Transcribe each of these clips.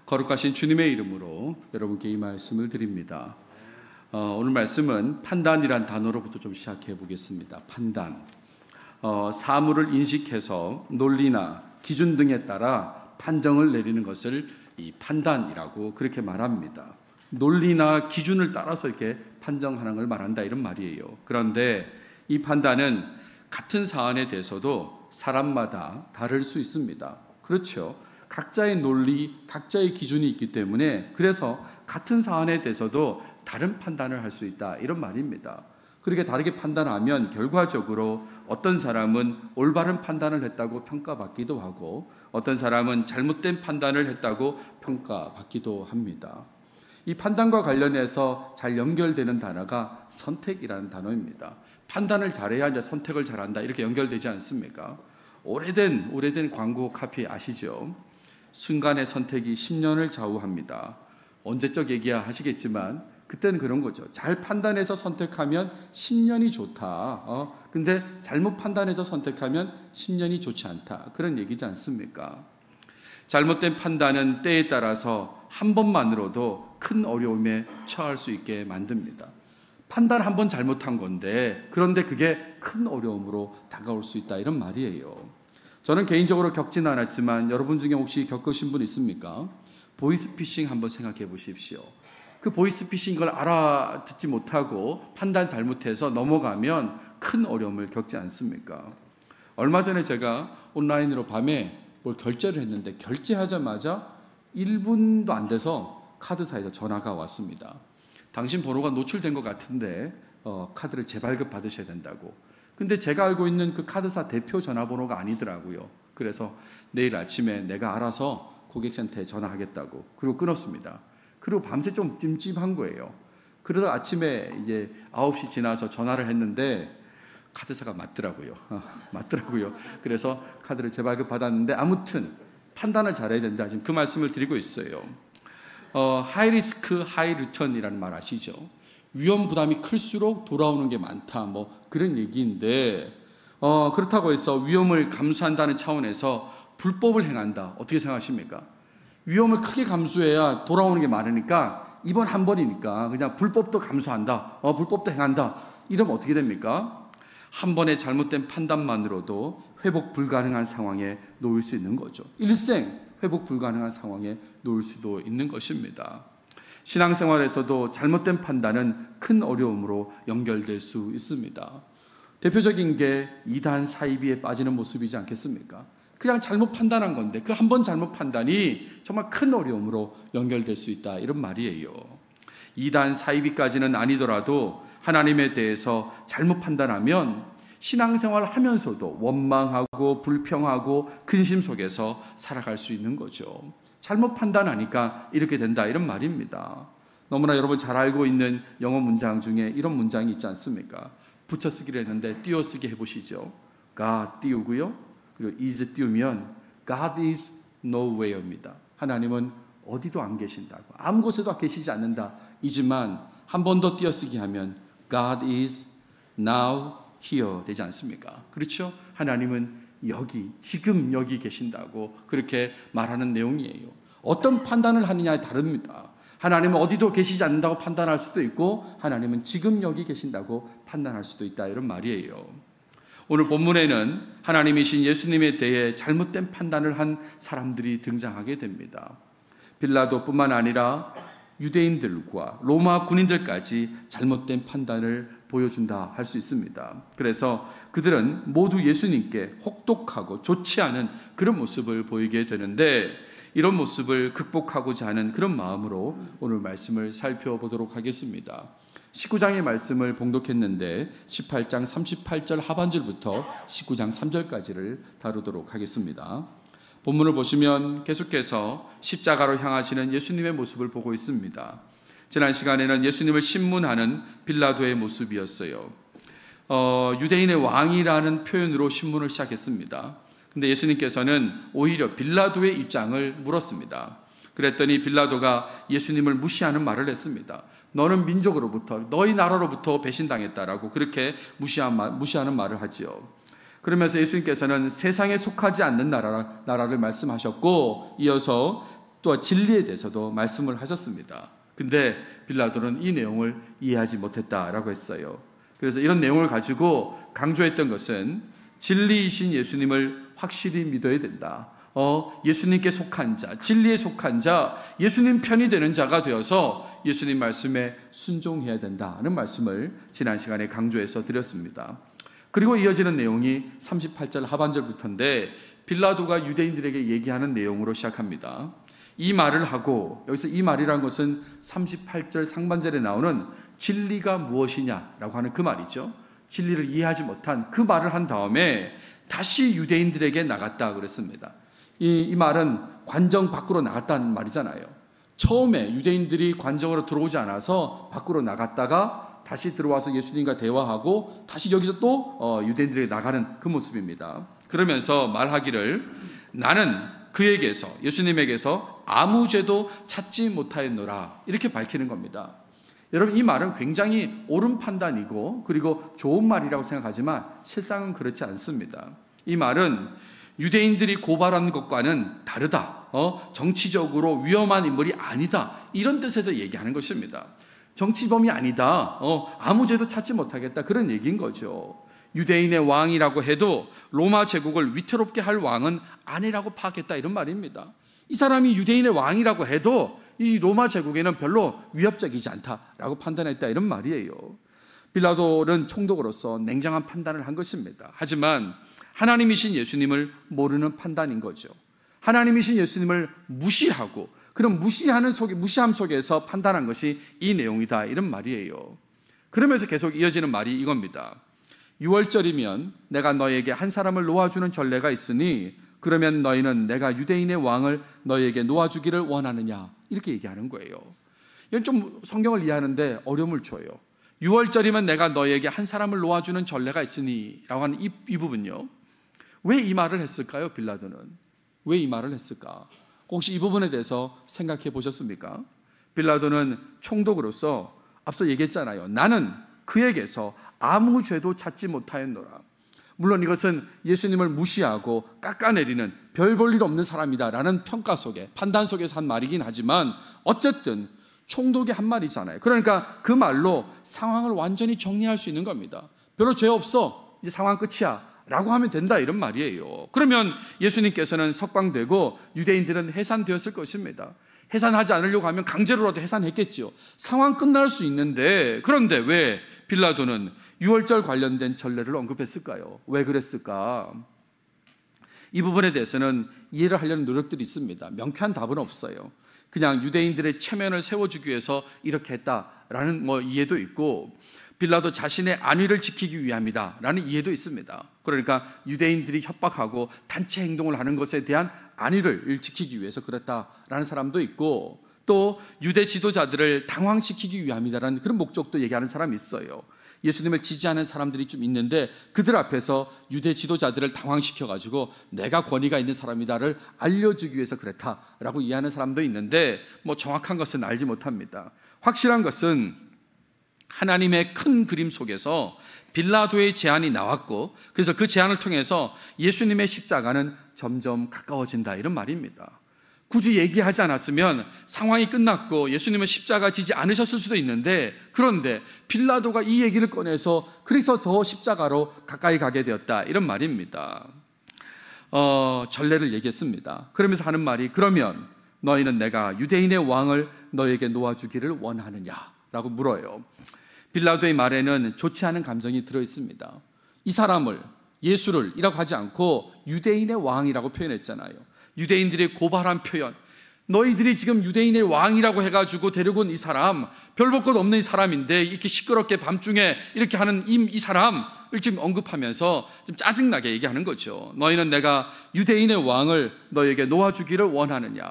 거룩하신 주님의 이름으로 여러분께 이 말씀을 드립니다. 오늘 말씀은 판단이란 단어로부터 좀 시작해 보겠습니다. 판단. 사물을 인식해서 논리나 기준 등에 따라 판정을 내리는 것을 이 판단이라고 그렇게 말합니다. 논리나 기준을 따라서 이렇게 판정하는 걸 말한다, 이런 말이에요. 그런데 이 판단은 같은 사안에 대해서도 사람마다 다를 수 있습니다. 그렇죠. 각자의 논리, 각자의 기준이 있기 때문에 그래서 같은 사안에 대해서도 다른 판단을 할 수 있다, 이런 말입니다. 그렇게 다르게 판단하면 결과적으로 어떤 사람은 올바른 판단을 했다고 평가받기도 하고 어떤 사람은 잘못된 판단을 했다고 평가받기도 합니다. 이 판단과 관련해서 잘 연결되는 단어가 선택이라는 단어입니다. 판단을 잘해야 이제 선택을 잘한다, 이렇게 연결되지 않습니까? 오래된 광고 카피 아시죠? 순간의 선택이 10년을 좌우합니다. 언제적 얘기야 하시겠지만 그때는 그런 거죠. 잘 판단해서 선택하면 10년이 좋다. 근데 잘못 판단해서 선택하면 10년이 좋지 않다, 그런 얘기지 않습니까? 잘못된 판단은 때에 따라서 한 번만으로도 큰 어려움에 처할 수 있게 만듭니다. 판단 한 번 잘못한 건데 그런데 그게 큰 어려움으로 다가올 수 있다, 이런 말이에요. 저는 개인적으로 겪지는 않았지만 여러분 중에 혹시 겪으신 분 있습니까? 보이스피싱 한번 생각해 보십시오. 그 보이스피싱 걸 알아듣지 못하고 판단 잘못해서 넘어가면 큰 어려움을 겪지 않습니까? 얼마 전에 제가 온라인으로 밤에 뭘 결제를 했는데 결제하자마자 1분도 안 돼서 카드사에서 전화가 왔습니다. 당신 번호가 노출된 것 같은데 카드를 재발급 받으셔야 된다고. 근데 제가 알고 있는 그 카드사 대표 전화번호가 아니더라고요. 그래서 내일 아침에 내가 알아서 고객센터에 전화하겠다고. 그리고 끊었습니다. 그리고 밤새 좀 찜찜한 거예요. 그러다 아침에 이제 9시 지나서 전화를 했는데 카드사가 맞더라고요. 맞더라고요. 그래서 카드를 재발급 받았는데 아무튼 판단을 잘해야 된다, 지금 그 말씀을 드리고 있어요. 하이 리스크 하이 리턴이라는 말 아시죠? 위험 부담이 클수록 돌아오는 게 많다, 뭐 그런 얘기인데 그렇다고 해서 위험을 감수한다는 차원에서 불법을 행한다, 어떻게 생각하십니까? 위험을 크게 감수해야 돌아오는 게 많으니까 이번 한 번이니까 그냥 불법도 감수한다, 불법도 행한다, 이러면 어떻게 됩니까? 한 번의 잘못된 판단만으로도 회복 불가능한 상황에 놓일 수 있는 거죠. 일생 회복 불가능한 상황에 놓일 수도 있는 것입니다. 신앙생활에서도 잘못된 판단은 큰 어려움으로 연결될 수 있습니다. 대표적인 게 이단 사이비에 빠지는 모습이지 않겠습니까? 그냥 잘못 판단한 건데 그 한 번 잘못 판단이 정말 큰 어려움으로 연결될 수 있다, 이런 말이에요. 이단 사이비까지는 아니더라도 하나님에 대해서 잘못 판단하면 신앙생활을 하면서도 원망하고 불평하고 근심 속에서 살아갈 수 있는 거죠. 잘못 판단하니까 이렇게 된다, 이런 말입니다. 너무나 여러분 잘 알고 있는 영어 문장 중에 이런 문장이 있지 않습니까? 붙여쓰기를 했는데 띄어쓰기 해보시죠. God 띄우고요, 그리고 is 띄우면 God is nowhere입니다. 하나님은 어디도 안 계신다고, 아무 곳에도 계시지 않는다 이지만 한 번 더 띄어쓰기 하면 God is now here 되지 않습니까? 그렇죠? 하나님은 여기, 지금 여기 계신다고 그렇게 말하는 내용이에요. 어떤 판단을 하느냐에 다릅니다. 하나님은 어디도 계시지 않는다고 판단할 수도 있고 하나님은 지금 여기 계신다고 판단할 수도 있다, 이런 말이에요. 오늘 본문에는 하나님이신 예수님에 대해 잘못된 판단을 한 사람들이 등장하게 됩니다. 빌라도뿐만 아니라 유대인들과 로마 군인들까지 잘못된 판단을 보여준다 할 수 있습니다. 그래서 그들은 모두 예수님께 혹독하고 좋지 않은 그런 모습을 보이게 되는데 이런 모습을 극복하고자 하는 그런 마음으로 오늘 말씀을 살펴보도록 하겠습니다. 19장의 말씀을 봉독했는데 18장 38절 하반절부터 19장 3절까지를 다루도록 하겠습니다. 본문을 보시면 계속해서 십자가로 향하시는 예수님의 모습을 보고 있습니다. 지난 시간에는 예수님을 신문하는 빌라도의 모습이었어요. 유대인의 왕이라는 표현으로 신문을 시작했습니다. 근데 예수님께서는 오히려 빌라도의 입장을 물었습니다. 그랬더니 빌라도가 예수님을 무시하는 말을 했습니다. 너는 민족으로부터, 너희 나라로부터 배신당했다라고 그렇게 무시하는 말을 하지요. 그러면서 예수님께서는 세상에 속하지 않는 나라를 말씀하셨고 이어서 또 진리에 대해서도 말씀을 하셨습니다. 근데 빌라도는 이 내용을 이해하지 못했다라고 했어요. 그래서 이런 내용을 가지고 강조했던 것은 진리이신 예수님을 확실히 믿어야 된다. 예수님께 속한 자, 진리에 속한 자, 예수님 편이 되는 자가 되어서 예수님 말씀에 순종해야 된다는 말씀을 지난 시간에 강조해서 드렸습니다. 그리고 이어지는 내용이 38절 하반절부터인데 빌라도가 유대인들에게 얘기하는 내용으로 시작합니다. 이 말을 하고, 여기서 이 말이란 것은 38절 상반절에 나오는 진리가 무엇이냐라고 하는 그 말이죠. 진리를 이해하지 못한 그 말을 한 다음에 다시 유대인들에게 나갔다 그랬습니다. 이 말은 관정 밖으로 나갔다는 말이잖아요. 처음에 유대인들이 관정으로 들어오지 않아서 밖으로 나갔다가 다시 들어와서 예수님과 대화하고 다시 여기서 또 유대인들에게 나가는 그 모습입니다. 그러면서 말하기를 나는 그에게서, 예수님에게서 아무 죄도 찾지 못하였노라 이렇게 밝히는 겁니다. 여러분, 이 말은 굉장히 옳은 판단이고 그리고 좋은 말이라고 생각하지만 실상은 그렇지 않습니다. 이 말은 유대인들이 고발한 것과는 다르다, 정치적으로 위험한 인물이 아니다, 이런 뜻에서 얘기하는 것입니다. 정치범이 아니다, 아무 죄도 찾지 못하겠다, 그런 얘기인 거죠. 유대인의 왕이라고 해도 로마 제국을 위태롭게 할 왕은 아니라고 파악했다, 이런 말입니다. 이 사람이 유대인의 왕이라고 해도 이 로마 제국에는 별로 위협적이지 않다라고 판단했다, 이런 말이에요. 빌라도는 총독으로서 냉정한 판단을 한 것입니다. 하지만 하나님이신 예수님을 모르는 판단인 거죠. 하나님이신 예수님을 무시하고 그런 무시함 속에서 판단한 것이 이 내용이다, 이런 말이에요. 그러면서 계속 이어지는 말이 이겁니다. 6월절이면 내가 너에게 한 사람을 놓아주는 전례가 있으니 그러면 너희는 내가 유대인의 왕을 너희에게 놓아주기를 원하느냐, 이렇게 얘기하는 거예요. 이건 좀 성경을 이해하는데 어려움을 줘요. 6월절이면 내가 너희에게 한 사람을 놓아주는 전례가 있으니 라고 하는 이 부분요, 왜 이 말을 했을까요? 빌라도는 왜 이 말을 했을까? 혹시 이 부분에 대해서 생각해 보셨습니까? 빌라도는 총독으로서 앞서 얘기했잖아요. 나는 그에게서 아무 죄도 찾지 못하였노라. 물론 이것은 예수님을 무시하고 깎아내리는 별 볼 일 없는 사람이다라는 평가 속에, 판단 속에서 한 말이긴 하지만 어쨌든 총독의 한 말이잖아요. 그러니까 그 말로 상황을 완전히 정리할 수 있는 겁니다. 별로 죄 없어, 이제 상황 끝이야 라고 하면 된다, 이런 말이에요. 그러면 예수님께서는 석방되고 유대인들은 해산되었을 것입니다. 해산하지 않으려고 하면 강제로라도 해산했겠지요. 상황 끝날 수 있는데, 그런데 왜 빌라도는 6월절 관련된 전례를 언급했을까요? 왜 그랬을까? 이 부분에 대해서는 이해를 하려는 노력들이 있습니다. 명쾌한 답은 없어요. 그냥 유대인들의 체면을 세워주기 위해서 이렇게 했다라는 이해도 있고, 빌라도 자신의 안위를 지키기 위함이다 라는 이해도 있습니다. 그러니까 유대인들이 협박하고 단체 행동을 하는 것에 대한 안위를 지키기 위해서 그랬다라는 사람도 있고, 또 유대 지도자들을 당황시키기 위함이다라는 그런 목적도 얘기하는 사람이 있어요. 예수님을 지지하는 사람들이 좀 있는데 그들 앞에서 유대 지도자들을 당황시켜가지고 내가 권위가 있는 사람이다를 알려주기 위해서 그랬다라고 이해하는 사람도 있는데 정확한 것은 알지 못합니다. 확실한 것은 하나님의 큰 그림 속에서 빌라도의 제안이 나왔고, 그래서 그 제안을 통해서 예수님의 십자가는 점점 가까워진다, 이런 말입니다. 굳이 얘기하지 않았으면 상황이 끝났고 예수님은 십자가 지지 않으셨을 수도 있는데, 그런데 빌라도가 이 얘기를 꺼내서 그래서 더 십자가로 가까이 가게 되었다, 이런 말입니다. 전례를 얘기했습니다. 그러면서 하는 말이, 그러면 너희는 내가 유대인의 왕을 너에게 놓아주기를 원하느냐 라고 물어요. 빌라도의 말에는 좋지 않은 감정이 들어있습니다. 이 사람을, 예수를 이라고 하지 않고 유대인의 왕이라고 표현했잖아요. 유대인들이 고발한 표현, 너희들이 지금 유대인의 왕이라고 해가지고 데리고 온 이 사람, 별 볼 것 없는 이 사람인데 이렇게 시끄럽게 밤중에 이렇게 하는 이 사람을 지금 언급하면서 좀 짜증나게 얘기하는 거죠. 너희는 내가 유대인의 왕을 너에게 놓아주기를 원하느냐.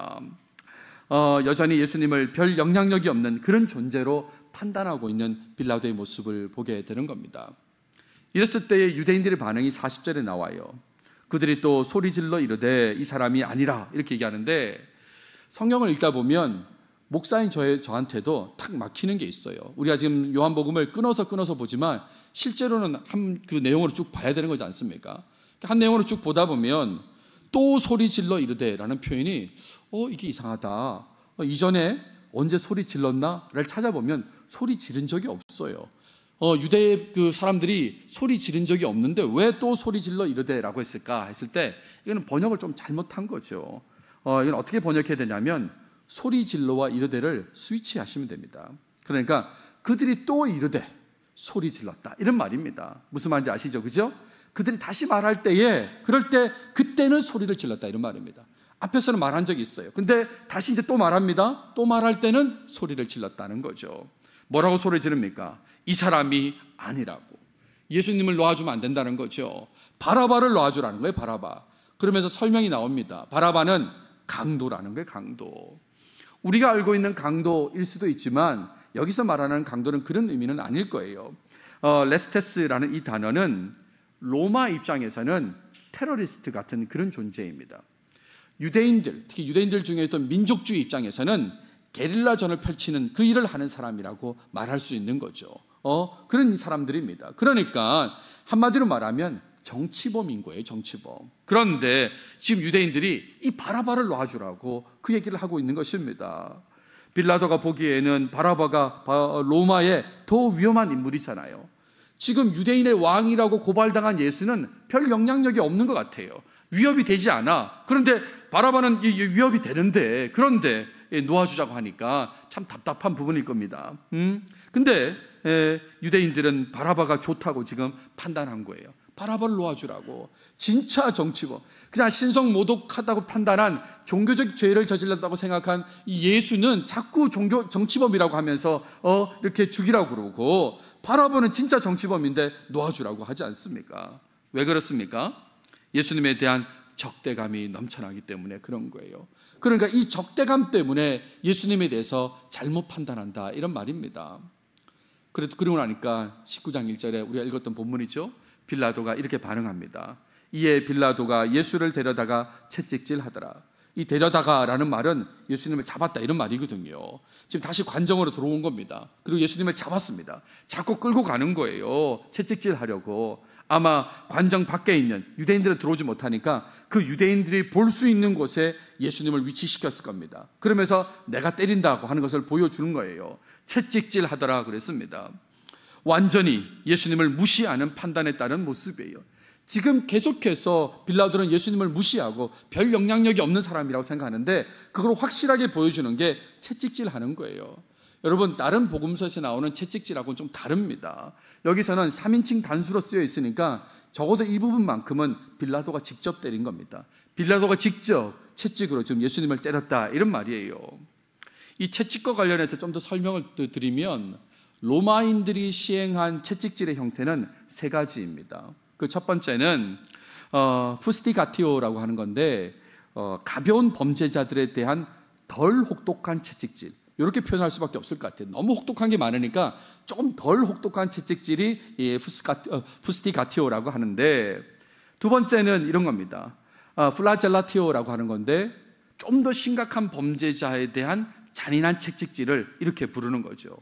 여전히 예수님을 별 영향력이 없는 그런 존재로 판단하고 있는 빌라도의 모습을 보게 되는 겁니다. 이랬을 때의 유대인들의 반응이 40절에 나와요. 그들이 또 소리질러 이르되 이 사람이 아니라, 이렇게 얘기하는데, 성경을 읽다 보면 목사인 저한테도 탁 막히는 게 있어요. 우리가 지금 요한복음을 끊어서 보지만 실제로는 그 내용으로 쭉 봐야 되는 거지 않습니까? 한 내용으로 쭉 보다 보면 또 소리 질러 이르되라는 표현이 이게 이상하다. 이전에 언제 소리 질렀나를 찾아보면 소리 지른 적이 없어요. 유대 그 사람들이 소리 지른 적이 없는데 왜 또 소리 질러 이르되라고 했을까 했을 때 이거는 번역을 좀 잘못한 거죠. 이건 어떻게 번역해야 되냐면 소리 질러와 이르되를 스위치하시면 됩니다. 그러니까 그들이 또 이르되 소리 질렀다 이런 말입니다. 무슨 말인지 아시죠? 그죠? 그들이 다시 말할 때에 그럴 때 그때는 소리를 질렀다 이런 말입니다. 앞에서는 말한 적이 있어요. 근데 다시 이제 또 말합니다. 또 말할 때는 소리를 질렀다는 거죠. 뭐라고 소리 지릅니까? 이 사람이 아니라고. 예수님을 놓아주면 안 된다는 거죠. 바라바를 놓아주라는 거예요. 바라바. 그러면서 설명이 나옵니다. 바라바는 강도라는 거예요. 강도. 우리가 알고 있는 강도일 수도 있지만 여기서 말하는 강도는 그런 의미는 아닐 거예요. 레스테스라는 이 단어는 로마 입장에서는 테러리스트 같은 그런 존재입니다. 유대인들, 특히 유대인들 중에 있던 민족주의 입장에서는 게릴라전을 펼치는 그 일을 하는 사람이라고 말할 수 있는 거죠. 그런 사람들입니다. 그러니까 한마디로 말하면 정치범인 거예요. 정치범. 그런데 지금 유대인들이 이 바라바를 놔주라고 그 얘기를 하고 있는 것입니다. 빌라도가 보기에는 바라바가 로마의 더 위험한 인물이잖아요. 지금 유대인의 왕이라고 고발당한 예수는 별 영향력이 없는 것 같아요. 위협이 되지 않아. 그런데 바라바는 위협이 되는데, 그런데 놓아주자고 하니까 참 답답한 부분일 겁니다. 근데 유대인들은 바라바가 좋다고 지금 판단한 거예요. 바라바를 놓아주라고. 진짜 정치범, 그냥 신성모독하다고 판단한 종교적 죄를 저질렀다고 생각한 이 예수는 자꾸 정치범이라고 하면서 이렇게 죽이라고 그러고, 바라바는 진짜 정치범인데 놓아주라고 하지 않습니까? 왜 그렇습니까? 예수님에 대한 적대감이 넘쳐나기 때문에 그런 거예요. 그러니까 이 적대감 때문에 예수님에 대해서 잘못 판단한다 이런 말입니다. 그러고 나니까 19장 1절에 우리가 읽었던 본문이죠. 빌라도가 이렇게 반응합니다. 이에 빌라도가 예수를 데려다가 채찍질하더라. 이 데려다가라는 말은 예수님을 잡았다 이런 말이거든요. 지금 다시 관정으로 들어온 겁니다. 그리고 예수님을 잡았습니다. 자꾸 끌고 가는 거예요. 채찍질하려고. 아마 관정 밖에 있는 유대인들은 들어오지 못하니까 그 유대인들이 볼 수 있는 곳에 예수님을 위치시켰을 겁니다. 그러면서 내가 때린다고 하는 것을 보여주는 거예요. 채찍질하더라 그랬습니다. 완전히 예수님을 무시하는 판단에 따른 모습이에요. 지금 계속해서 빌라도는 예수님을 무시하고 별 영향력이 없는 사람이라고 생각하는데 그걸 확실하게 보여주는 게 채찍질하는 거예요. 여러분, 다른 복음서에서 나오는 채찍질하고는 좀 다릅니다. 여기서는 3인칭 단수로 쓰여 있으니까 적어도 이 부분만큼은 빌라도가 직접 때린 겁니다. 빌라도가 직접 채찍으로 지금 예수님을 때렸다 이런 말이에요. 이 채찍과 관련해서 좀 더 설명을 드리면 로마인들이 시행한 채찍질의 형태는 세 가지입니다. 그 첫 번째는 푸스티가티오라고 하는 건데 가벼운 범죄자들에 대한 덜 혹독한 채찍질, 이렇게 표현할 수밖에 없을 것 같아요. 너무 혹독한 게 많으니까 조금 덜 혹독한 채찍질이 푸스티가티오라고 하는데, 두 번째는 이런 겁니다. 플라젤라티오라고 하는 건데 좀 더 심각한 범죄자에 대한 잔인한 채찍질을 이렇게 부르는 거죠.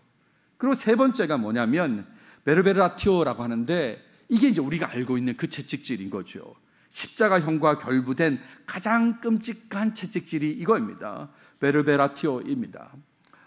그리고 세 번째가 뭐냐면 베르베라티오라고 하는데 이게 이제 우리가 알고 있는 그 채찍질인 거죠. 십자가형과 결부된 가장 끔찍한 채찍질이 이거입니다. 베르베라티오입니다.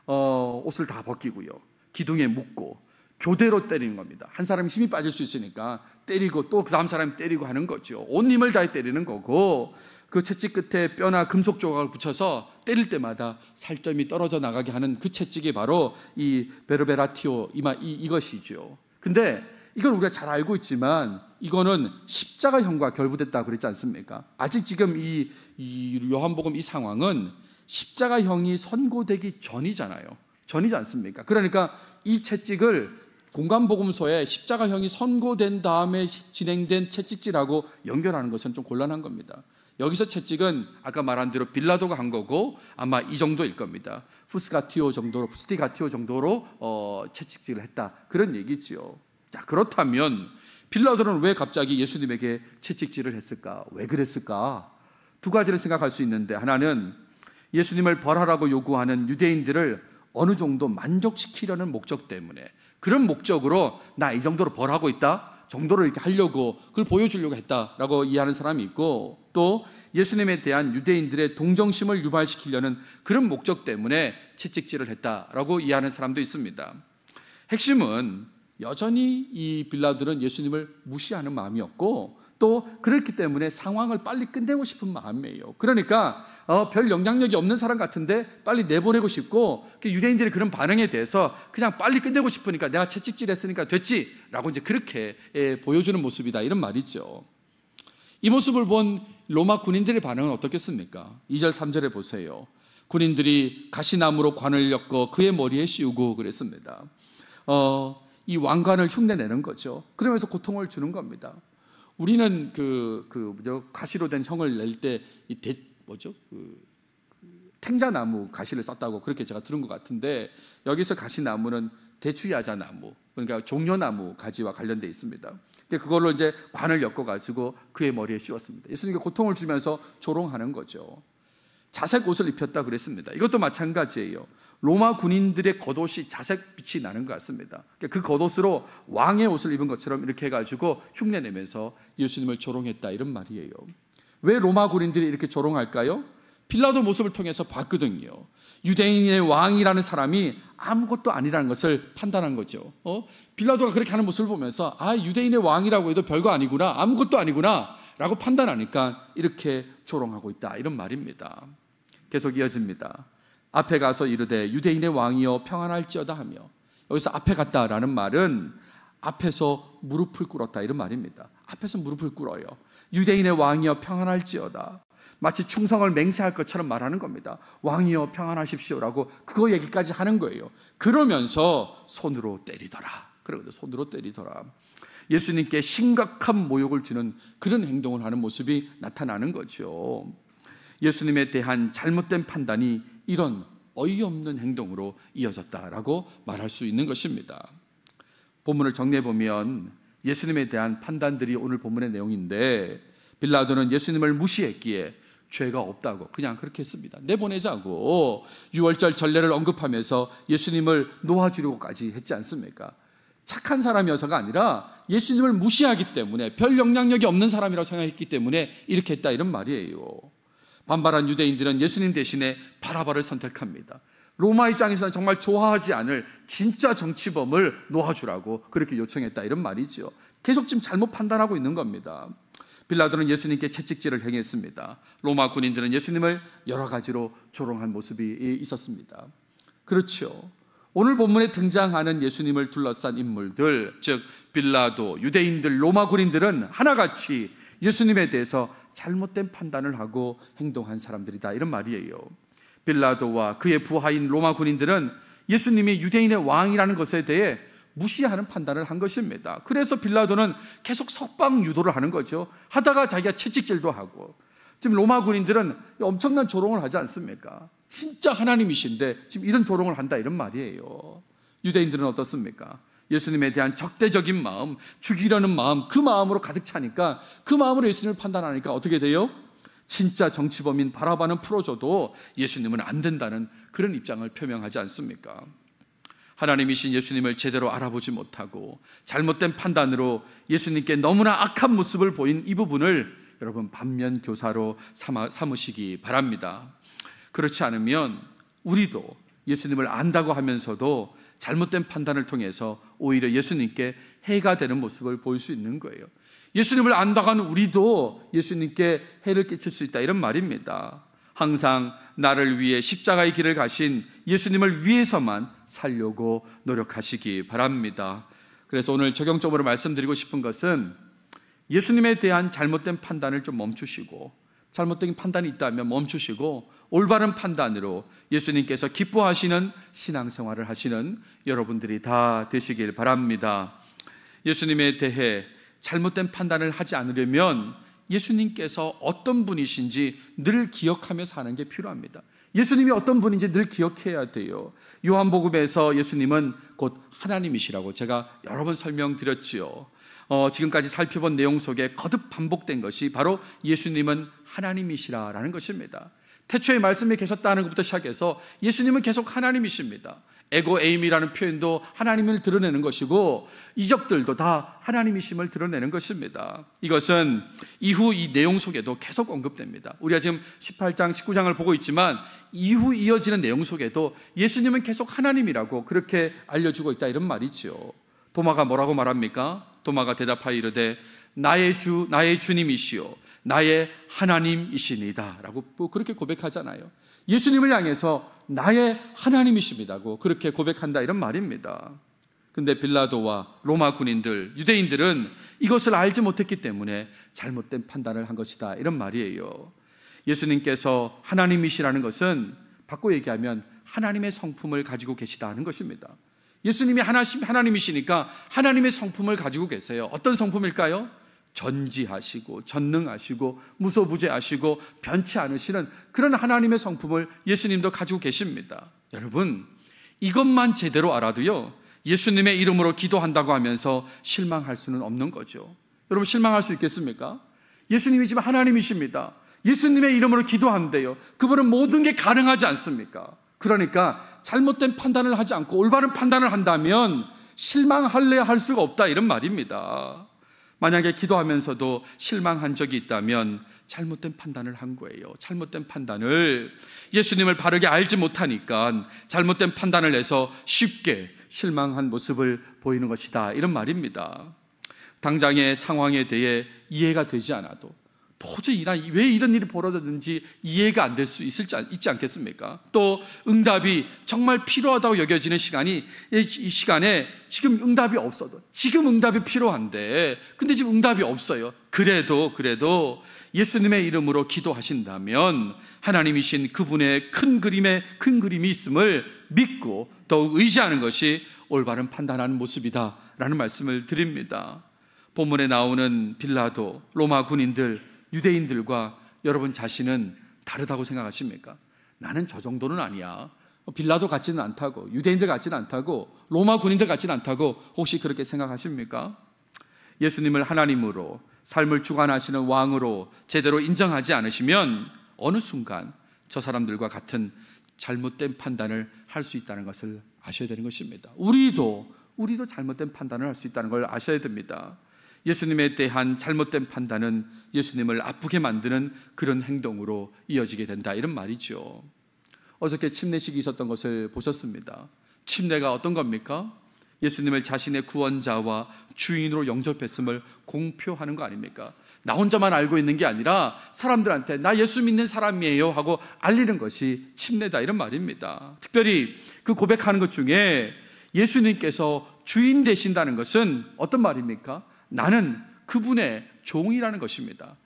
옷을 다 벗기고요, 기둥에 묶고 교대로 때리는 겁니다. 한 사람이 힘이 빠질 수 있으니까 때리고 또 그 다음 사람이 때리고 하는 거죠. 온 힘을 다해 때리는 거고, 그 채찍 끝에 뼈나 금속 조각을 붙여서 때릴 때마다 살점이 떨어져 나가게 하는 그 채찍이 바로 이 베르베라티오 이것이죠. 근데 이건 우리가 잘 알고 있지만 이거는 십자가형과 결부됐다고 그랬지 않습니까? 아직 지금 이 요한복음 이 상황은 십자가형이 선고되기 전이잖아요. 전이지 않습니까? 그러니까 이 채찍을 공간복음서에 십자가형이 선고된 다음에 진행된 채찍질하고 연결하는 것은 좀 곤란한 겁니다. 여기서 채찍은 아까 말한 대로 빌라도가 한 거고 아마 이 정도일 겁니다. 푸스티가티오 정도로 채찍질을 했다, 그런 얘기지요. 자, 그렇다면 빌라도는 왜 갑자기 예수님에게 채찍질을 했을까? 왜 그랬을까? 두 가지를 생각할 수 있는데, 하나는 예수님을 벌하라고 요구하는 유대인들을 어느 정도 만족시키려는 목적 때문에, 그런 목적으로 나 이 정도로 벌하고 있다 정도로 이렇게 하려고, 그걸 보여주려고 했다라고 이해하는 사람이 있고, 또 예수님에 대한 유대인들의 동정심을 유발시키려는 그런 목적 때문에 채찍질을 했다라고 이해하는 사람도 있습니다. 핵심은 여전히 이 빌라도는 예수님을 무시하는 마음이었고 또 그렇기 때문에 상황을 빨리 끝내고 싶은 마음이에요. 그러니까 별 영향력이 없는 사람 같은데 빨리 내보내고 싶고, 유대인들의 그런 반응에 대해서 그냥 빨리 끝내고 싶으니까 내가 채찍질했으니까 됐지라고 이제 그렇게 보여주는 모습이다, 이런 말이죠. 이 모습을 본 로마 군인들의 반응은 어떻겠습니까? 2절 3절에 보세요. 군인들이 가시나무로 관을 엮어 그의 머리에 씌우고 그랬습니다. 이 왕관을 흉내내는 거죠. 그러면서 고통을 주는 겁니다. 우리는 가시로 된 형을 낼 때 탱자나무 가시를 썼다고 그렇게 제가 들은 것 같은데, 여기서 가시나무는 대추야자나무, 그러니까 종려나무 가지와 관련되어 있습니다. 그걸로 이제 관을 엮어가지고 그의 머리에 씌웠습니다. 예수님께 고통을 주면서 조롱하는 거죠. 자색 옷을 입혔다 그랬습니다. 이것도 마찬가지예요. 로마 군인들의 겉옷이 자색빛이 나는 것 같습니다. 그 겉옷으로 왕의 옷을 입은 것처럼 이렇게 해가지고 흉내내면서 예수님을 조롱했다, 이런 말이에요. 왜 로마 군인들이 이렇게 조롱할까요? 빌라도 모습을 통해서 봤거든요. 유대인의 왕이라는 사람이 아무것도 아니라는 것을 판단한 거죠. 빌라도가 그렇게 하는 모습을 보면서 유대인의 왕이라고 해도 별거 아니구나, 아무것도 아니구나 라고 판단하니까 이렇게 조롱하고 있다, 이런 말입니다. 계속 이어집니다. 앞에 가서 이르되 유대인의 왕이여 평안할지어다 하며, 여기서 앞에 갔다라는 말은 앞에서 무릎을 꿇었다, 이런 말입니다. 앞에서 무릎을 꿇어요. 유대인의 왕이여 평안할지어다, 마치 충성을 맹세할 것처럼 말하는 겁니다. 왕이여 평안하십시오라고 그거 얘기까지 하는 거예요. 그러면서 손으로 때리더라. 그러거든요. 손으로 때리더라. 예수님께 심각한 모욕을 주는 그런 행동을 하는 모습이 나타나는 거죠. 예수님에 대한 잘못된 판단이 이런 어이없는 행동으로 이어졌다라고 말할 수 있는 것입니다. 본문을 정리해 보면 예수님에 대한 판단들이 오늘 본문의 내용인데, 빌라도는 예수님을 무시했기에 죄가 없다고 그냥 그렇게 했습니다. 내보내자고 유월절 전례를 언급하면서 예수님을 놓아주려고까지 했지 않습니까? 착한 사람이어서가 아니라 예수님을 무시하기 때문에, 별 영향력이 없는 사람이라고 생각했기 때문에 이렇게 했다, 이런 말이에요. 반발한 유대인들은 예수님 대신에 바라바를 선택합니다. 로마 입장에서는 정말 좋아하지 않을 진짜 정치범을 놓아주라고 그렇게 요청했다, 이런 말이죠. 계속 지금 잘못 판단하고 있는 겁니다. 빌라도는 예수님께 채찍질을 행했습니다. 로마 군인들은 예수님을 여러 가지로 조롱한 모습이 있었습니다. 그렇죠. 오늘 본문에 등장하는 예수님을 둘러싼 인물들, 즉 빌라도, 유대인들, 로마 군인들은 하나같이 예수님에 대해서 잘못된 판단을 하고 행동한 사람들이다, 이런 말이에요. 빌라도와 그의 부하인 로마 군인들은 예수님이 유대인의 왕이라는 것에 대해 무시하는 판단을 한 것입니다. 그래서 빌라도는 계속 석방 유도를 하는 거죠. 하다가 자기가 채찍질도 하고. 지금 로마 군인들은 엄청난 조롱을 하지 않습니까? 진짜 하나님이신데 지금 이런 조롱을 한다, 이런 말이에요. 유대인들은 어떻습니까? 예수님에 대한 적대적인 마음, 죽이려는 마음, 그 마음으로 가득 차니까, 그 마음으로 예수님을 판단하니까 어떻게 돼요? 진짜 정치범인 바라바는 풀어줘도 예수님은 안 된다는 그런 입장을 표명하지 않습니까? 하나님이신 예수님을 제대로 알아보지 못하고 잘못된 판단으로 예수님께 너무나 악한 모습을 보인 이 부분을 여러분 반면교사로 삼으시기 바랍니다. 그렇지 않으면 우리도 예수님을 안다고 하면서도 잘못된 판단을 통해서 오히려 예수님께 해가 되는 모습을 보일 수 있는 거예요. 예수님을 안다고 하는 우리도 예수님께 해를 끼칠 수 있다, 이런 말입니다. 항상 나를 위해 십자가의 길을 가신 예수님을 위해서만 살려고 노력하시기 바랍니다. 그래서 오늘 적용적으로 말씀드리고 싶은 것은 예수님에 대한 잘못된 판단을 좀 멈추시고, 잘못된 판단이 있다면 멈추시고 올바른 판단으로 예수님께서 기뻐하시는 신앙생활을 하시는 여러분들이 다 되시길 바랍니다. 예수님에 대해 잘못된 판단을 하지 않으려면 예수님께서 어떤 분이신지 늘 기억하며 사는 게 필요합니다. 예수님이 어떤 분인지 늘 기억해야 돼요. 요한복음에서 예수님은 곧 하나님이시라고 제가 여러 번 설명드렸지요. 지금까지 살펴본 내용 속에 거듭 반복된 것이 바로 예수님은 하나님이시라라는 것입니다. 태초에 말씀이 계셨다는 것부터 시작해서 예수님은 계속 하나님이십니다. 에고 에임이라는 표현도 하나님을 드러내는 것이고 이적들도 다 하나님이심을 드러내는 것입니다. 이것은 이후 이 내용 속에도 계속 언급됩니다. 우리가 지금 18장, 19장을 보고 있지만 이후 이어지는 내용 속에도 예수님은 계속 하나님이라고 그렇게 알려주고 있다 이런 말이지요. 도마가 뭐라고 말합니까? 도마가 대답하여 이르되 나의 주, 나의 주님이시요 나의 하나님이시니다 라고 그렇게 고백하잖아요. 예수님을 향해서 나의 하나님이십니다고 그렇게 고백한다 이런 말입니다. 근데 빌라도와 로마 군인들, 유대인들은 이것을 알지 못했기 때문에 잘못된 판단을 한 것이다 이런 말이에요. 예수님께서 하나님이시라는 것은 바꿔 얘기하면 하나님의 성품을 가지고 계시다 하는 것입니다. 예수님이 하나님이시니까 하나님의 성품을 가지고 계세요. 어떤 성품일까요? 전지하시고 전능하시고 무소부재하시고 변치 않으시는 그런 하나님의 성품을 예수님도 가지고 계십니다. 여러분, 이것만 제대로 알아도요 예수님의 이름으로 기도한다고 하면서 실망할 수는 없는 거죠. 여러분, 실망할 수 있겠습니까? 예수님이 지금 하나님이십니다. 예수님의 이름으로 기도한대요. 그분은 모든 게 가능하지 않습니까? 그러니까 잘못된 판단을 하지 않고 올바른 판단을 한다면 실망할래야 할 수가 없다 이런 말입니다. 만약에 기도하면서도 실망한 적이 있다면 잘못된 판단을 한 거예요. 잘못된 판단을, 예수님을 바르게 알지 못하니까 잘못된 판단을 해서 쉽게 실망한 모습을 보이는 것이다 이런 말입니다. 당장의 상황에 대해 이해가 되지 않아도 도저히 왜 이런 일이 벌어졌는지 이해가 안 될 수 있지 않겠습니까? 또 응답이 정말 필요하다고 여겨지는 이 시간에 지금 응답이 없어도, 지금 응답이 필요한데 근데 지금 응답이 없어요. 그래도 예수님의 이름으로 기도하신다면 하나님이신 그분의 큰 그림이 있음을 믿고 더욱 의지하는 것이 올바른 판단하는 모습이다 라는 말씀을 드립니다. 본문에 나오는 빌라도, 로마 군인들, 유대인들과 여러분 자신은 다르다고 생각하십니까? 나는 저 정도는 아니야. 빌라도 같지는 않다고, 유대인들 같지는 않다고, 로마 군인들 같지는 않다고 혹시 그렇게 생각하십니까? 예수님을 하나님으로, 삶을 주관하시는 왕으로 제대로 인정하지 않으시면 어느 순간 저 사람들과 같은 잘못된 판단을 할 수 있다는 것을 아셔야 되는 것입니다. 우리도 잘못된 판단을 할 수 있다는 걸 아셔야 됩니다. 예수님에 대한 잘못된 판단은 예수님을 아프게 만드는 그런 행동으로 이어지게 된다 이런 말이죠. 어저께 침례식이 있었던 것을 보셨습니다. 침례가 어떤 겁니까? 예수님을 자신의 구원자와 주인으로 영접했음을 공표하는 거 아닙니까? 나 혼자만 알고 있는 게 아니라 사람들한테 나 예수 믿는 사람이에요 하고 알리는 것이 침례다 이런 말입니다. 특별히 그 고백하는 것 중에 예수님께서 주인 되신다는 것은 어떤 말입니까? 나는 그분의 종이라는 것입니다.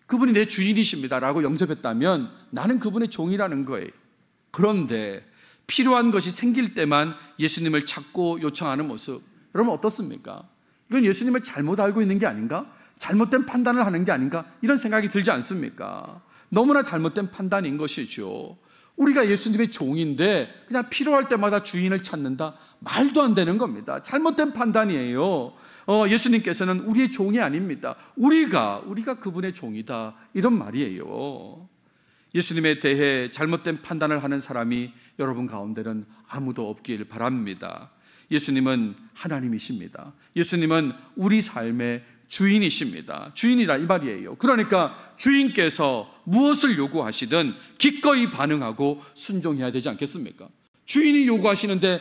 그분이 내 주인이십니다 라고 영접했다면 나는 그분의 종이라는 거예요. 그런데 필요한 것이 생길 때만 예수님을 찾고 요청하는 모습, 여러분 어떻습니까? 이건 예수님을 잘못 알고 있는 게 아닌가? 잘못된 판단을 하는 게 아닌가? 이런 생각이 들지 않습니까? 너무나 잘못된 판단인 것이죠. 우리가 예수님의 종인데 그냥 필요할 때마다 주인을 찾는다? 말도 안 되는 겁니다. 잘못된 판단이에요. 예수님께서는 우리의 종이 아닙니다. 우리가 그분의 종이다 이런 말이에요. 예수님에 대해 잘못된 판단을 하는 사람이 여러분 가운데는 아무도 없길 바랍니다. 예수님은 하나님이십니다. 예수님은 우리 삶의 주인이십니다. 주인이라 이 말이에요. 그러니까 주인께서 무엇을 요구하시든 기꺼이 반응하고 순종해야 되지 않겠습니까? 주인이 요구하시는데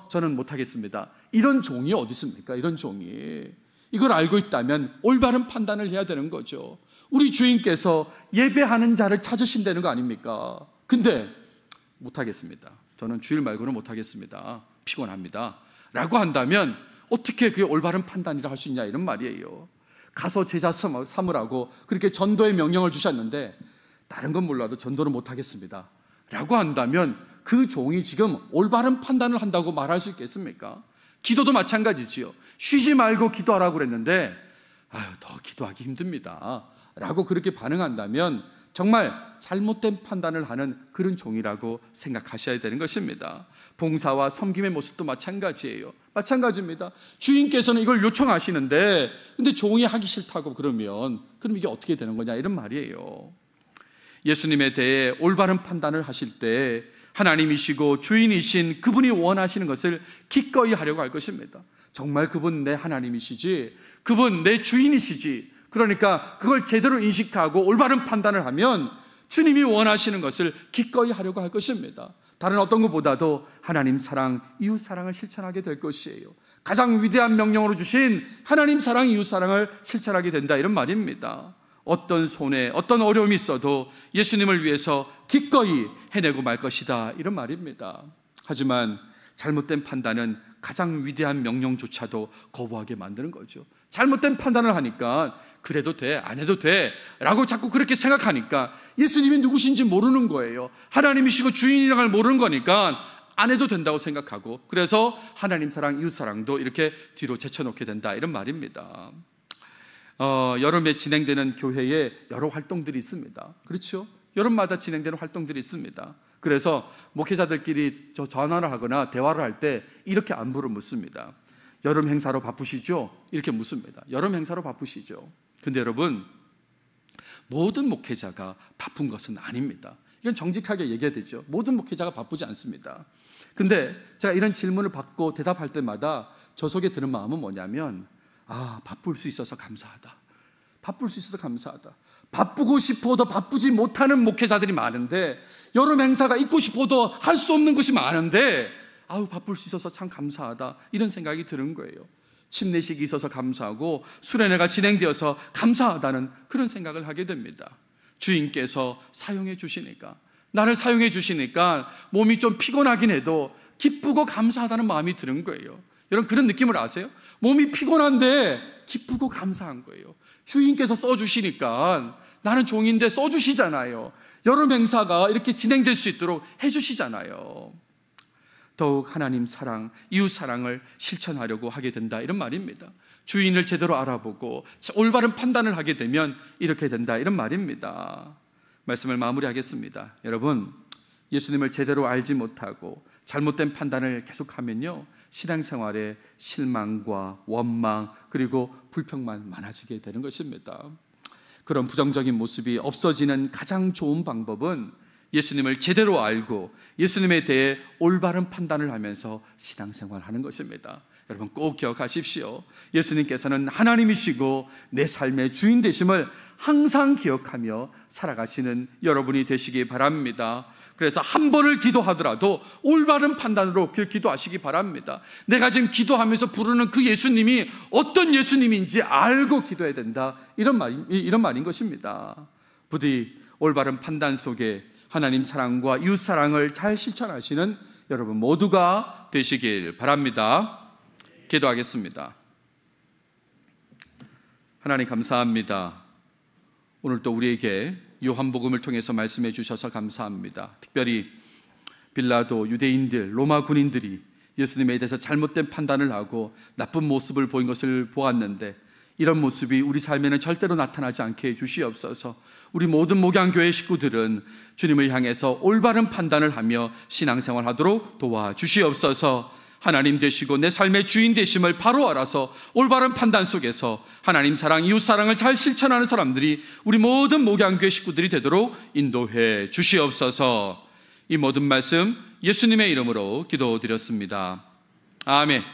저는 못하겠습니다. 이런 종이 어디 있습니까? 이런 종이. 이걸 알고 있다면 올바른 판단을 해야 되는 거죠. 우리 주인께서 예배하는 자를 찾으신다는 거 아닙니까? 근데 못하겠습니다. 저는 주일 말고는 못하겠습니다. 피곤합니다. 라고 한다면 어떻게 그게 올바른 판단이라 할 수 있냐 이런 말이에요. 가서 제자 삼으라고 그렇게 전도의 명령을 주셨는데 다른 건 몰라도 전도는 못하겠습니다 라고 한다면 그 종이 지금 올바른 판단을 한다고 말할 수 있겠습니까? 기도도 마찬가지지요. 쉬지 말고 기도하라고 그랬는데 더 기도하기 힘듭니다 라고 그렇게 반응한다면 정말 잘못된 판단을 하는 그런 종이라고 생각하셔야 되는 것입니다. 봉사와 섬김의 모습도 마찬가지예요. 마찬가지입니다. 주인께서는 이걸 요청하시는데 근데 종이 하기 싫다고 그럼 이게 어떻게 되는 거냐 이런 말이에요. 예수님에 대해 올바른 판단을 하실 때 하나님이시고 주인이신 그분이 원하시는 것을 기꺼이 하려고 할 것입니다. 정말 그분 내 하나님이시지, 그분 내 주인이시지, 그러니까 그걸 제대로 인식하고 올바른 판단을 하면 주님이 원하시는 것을 기꺼이 하려고 할 것입니다. 다른 어떤 것보다도 하나님 사랑, 이웃 사랑을 실천하게 될 것이에요. 가장 위대한 명령으로 주신 하나님 사랑, 이웃 사랑을 실천하게 된다, 이런 말입니다. 어떤 손해, 어떤 어려움이 있어도 예수님을 위해서 기꺼이 해내고 말 것이다, 이런 말입니다. 하지만 잘못된 판단은 가장 위대한 명령조차도 거부하게 만드는 거죠. 잘못된 판단을 하니까 그래도 돼, 안 해도 돼 라고 자꾸 그렇게 생각하니까 예수님이 누구신지 모르는 거예요. 하나님이시고 주인이란 걸 모르는 거니까 안 해도 된다고 생각하고, 그래서 하나님 사랑, 이웃 사랑도 이렇게 뒤로 제쳐놓게 된다, 이런 말입니다. 여름에 진행되는 교회에 여러 활동들이 있습니다. 그렇죠? 여름마다 진행되는 활동들이 있습니다. 그래서 목회자들끼리 전화를 하거나 대화를 할 때 이렇게 안부를 묻습니다. 여름 행사로 바쁘시죠? 이렇게 묻습니다. 여름 행사로 바쁘시죠? 근데 여러분, 모든 목회자가 바쁜 것은 아닙니다. 이건 정직하게 얘기해야 되죠. 모든 목회자가 바쁘지 않습니다. 근데 제가 이런 질문을 받고 대답할 때마다 저 속에 드는 마음은 뭐냐면, 바쁠 수 있어서 감사하다. 바쁠 수 있어서 감사하다. 바쁘고 싶어도 바쁘지 못하는 목회자들이 많은데, 여름 행사가 있고 싶어도 할 수 없는 것이 많은데, 바쁠 수 있어서 참 감사하다, 이런 생각이 드는 거예요. 침례식이 있어서 감사하고 수련회가 진행되어서 감사하다는 그런 생각을 하게 됩니다. 주인께서 사용해 주시니까, 나를 사용해 주시니까 몸이 좀 피곤하긴 해도 기쁘고 감사하다는 마음이 드는 거예요. 여러분, 그런 느낌을 아세요? 몸이 피곤한데 기쁘고 감사한 거예요. 주인께서 써주시니까, 나는 종인데 써주시잖아요. 여름 행사가 이렇게 진행될 수 있도록 해주시잖아요. 더욱 하나님 사랑, 이웃 사랑을 실천하려고 하게 된다, 이런 말입니다. 주인을 제대로 알아보고 올바른 판단을 하게 되면 이렇게 된다, 이런 말입니다. 말씀을 마무리하겠습니다. 여러분, 예수님을 제대로 알지 못하고 잘못된 판단을 계속하면요, 신앙생활에 실망과 원망, 그리고 불평만 많아지게 되는 것입니다. 그런 부정적인 모습이 없어지는 가장 좋은 방법은 예수님을 제대로 알고 예수님에 대해 올바른 판단을 하면서 신앙생활하는 것입니다. 여러분, 꼭 기억하십시오. 예수님께서는 하나님이시고 내 삶의 주인 되심을 항상 기억하며 살아가시는 여러분이 되시기 바랍니다. 그래서 한 번을 기도하더라도 올바른 판단으로 기도하시기 바랍니다. 내가 지금 기도하면서 부르는 그 예수님이 어떤 예수님인지 알고 기도해야 된다, 이런 말인 것입니다. 부디 올바른 판단 속에 하나님 사랑과 이웃 사랑을 잘 실천하시는 여러분 모두가 되시길 바랍니다. 기도하겠습니다. 하나님, 감사합니다. 오늘 또 우리에게 요한복음을 통해서 말씀해 주셔서 감사합니다. 특별히 빌라도, 유대인들, 로마 군인들이 예수님에 대해서 잘못된 판단을 하고 나쁜 모습을 보인 것을 보았는데, 이런 모습이 우리 삶에는 절대로 나타나지 않게 해주시옵소서. 우리 모든 목양교회 식구들은 주님을 향해서 올바른 판단을 하며 신앙생활하도록 도와주시옵소서. 하나님 되시고 내 삶의 주인 되심을 바로 알아서 올바른 판단 속에서 하나님 사랑, 이웃 사랑을 잘 실천하는 사람들이 우리 모든 목양교회 식구들이 되도록 인도해 주시옵소서. 이 모든 말씀 예수님의 이름으로 기도드렸습니다. 아멘.